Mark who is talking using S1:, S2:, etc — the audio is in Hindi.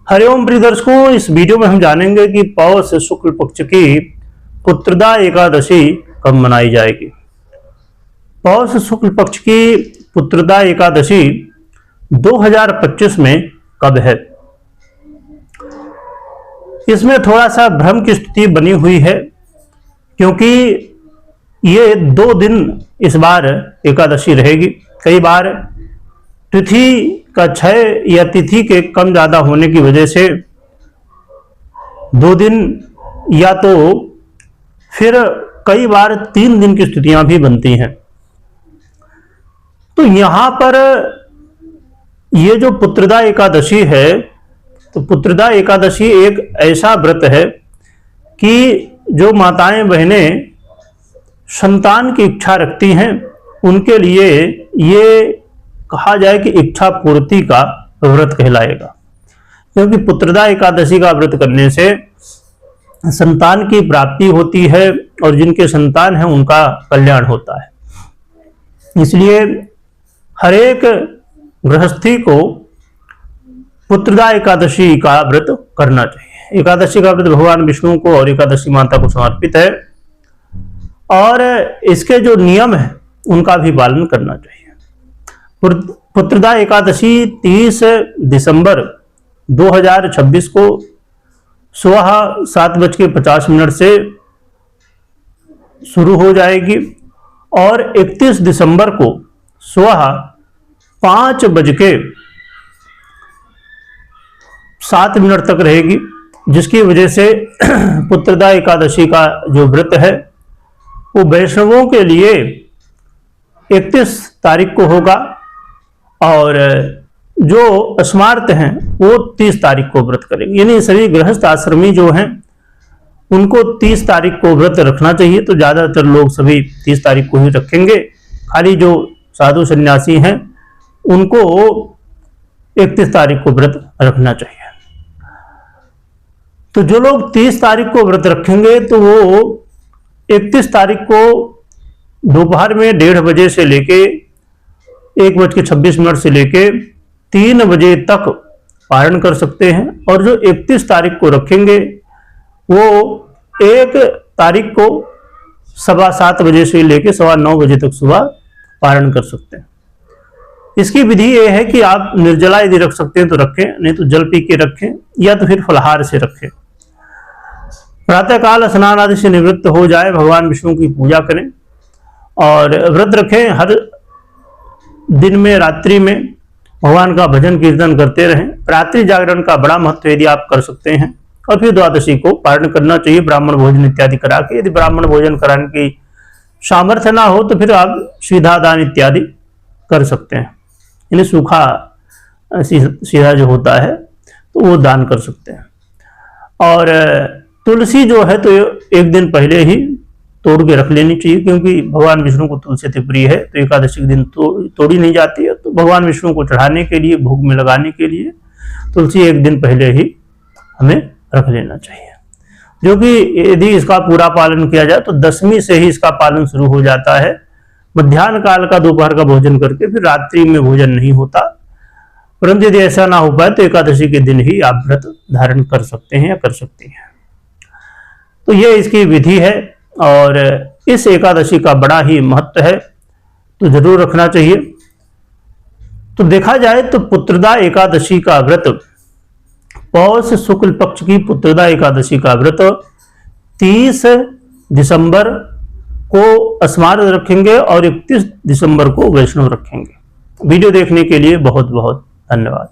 S1: हरिओम प्रिय दर्शकों, इस वीडियो में हम जानेंगे कि पौष शुक्ल पक्ष की पुत्रदा एकादशी कब मनाई जाएगी। पौष शुक्ल पक्ष की पुत्रदा एकादशी 2025 में कब है। इसमें थोड़ा सा भ्रम की स्थिति बनी हुई है, क्योंकि ये 2 दिन इस बार एकादशी रहेगी। कई बार तिथि का क्षय या तिथि के कम ज्यादा होने की वजह से 2 दिन या तो फिर कई बार 3 दिन की स्थितियां भी बनती हैं। तो यहां पर ये जो पुत्रदा एकादशी है, तो पुत्रदा एकादशी एक ऐसा व्रत है कि जो माताएं बहनें संतान की इच्छा रखती हैं, उनके लिए ये कहा जाए कि इच्छा पूर्ति का व्रत कहलाएगा। क्योंकि पुत्रदा एकादशी का व्रत करने से संतान की प्राप्ति होती है और जिनके संतान है उनका कल्याण होता है। इसलिए हर एक गृहस्थी को पुत्रदा एकादशी का व्रत करना चाहिए। एकादशी का व्रत भगवान विष्णु को और एकादशी माता को समर्पित है और इसके जो नियम है उनका भी पालन करना चाहिए। पुत्रदा एकादशी 30 दिसंबर 2026 को सुबह 7:50 से शुरू हो जाएगी और 31 दिसंबर को सुबह 5:07 तक रहेगी, जिसकी वजह से पुत्रदा एकादशी का जो व्रत है वो वैष्णवों के लिए 31 तारीख को होगा और जो अस्मार्त हैं वो 30 तारीख को व्रत करेंगे। यानी सभी गृहस्थ आश्रमी जो हैं उनको 30 तारीख को व्रत रखना चाहिए। तो ज्यादातर लोग सभी 30 तारीख को ही रखेंगे। खाली जो साधु सन्यासी हैं उनको 31 तारीख को व्रत रखना चाहिए। तो जो लोग 30 तारीख को व्रत रखेंगे तो वो 31 तारीख को दोपहर में 1:30 बजे से लेके 1:26 से लेके 3 बजे तक पारण कर सकते हैं। और जो 31 तारीख को रखेंगे वो 1 तारीख को 7:15 बजे से लेके 9:15 बजे तक सुबह पारण कर सकते हैं। इसकी विधि ये है कि आप निर्जला यदि रख सकते हैं तो रखें, नहीं तो जल पी के रखें या तो फिर फलाहार से रखें। प्रातःकाल स्नान आदि से निवृत्त हो जाए, भगवान विष्णु की पूजा करें और व्रत रखें। हर दिन में रात्रि में भगवान का भजन कीर्तन करते रहें। रात्रि जागरण का बड़ा महत्व यदि आप कर सकते हैं और फिर द्वादशी को पारण करना चाहिए ब्राह्मण भोजन इत्यादि करा के। यदि ब्राह्मण भोजन कराने की सामर्थ्य ना हो तो फिर आप सीधा दान इत्यादि कर सकते हैं। यानी सूखा सीधा जो होता है तो वो दान कर सकते हैं। और तुलसी जो है तो 1 दिन पहले ही तोड़ के रख लेनी चाहिए, क्योंकि भगवान विष्णु को तुलसी अति प्रिय है। तो एकादशी के दिन तोड़ी नहीं जाती है, तो भगवान विष्णु को चढ़ाने के लिए, भोग में लगाने के लिए तुलसी 1 दिन पहले ही हमें रख लेना चाहिए। जो कि यदि इसका पूरा पालन किया जाए तो 10वीं से ही इसका पालन शुरू हो जाता है। मध्याह्न काल का दोपहर का भोजन करके फिर रात्रि में भोजन नहीं होता। परंतु यदि ऐसा ना हो पाए तो एकादशी के दिन ही आप व्रत धारण कर सकते हैं या कर सकती हैं। तो ये इसकी विधि है और इस एकादशी का बड़ा ही महत्व है, तो जरूर रखना चाहिए। तो देखा जाए तो पुत्रदा एकादशी का व्रत, पौष शुक्ल पक्ष की पुत्रदा एकादशी का व्रत 30 दिसंबर को स्मार्त रखेंगे और 31 दिसंबर को वैष्णव रखेंगे। वीडियो देखने के लिए बहुत बहुत धन्यवाद।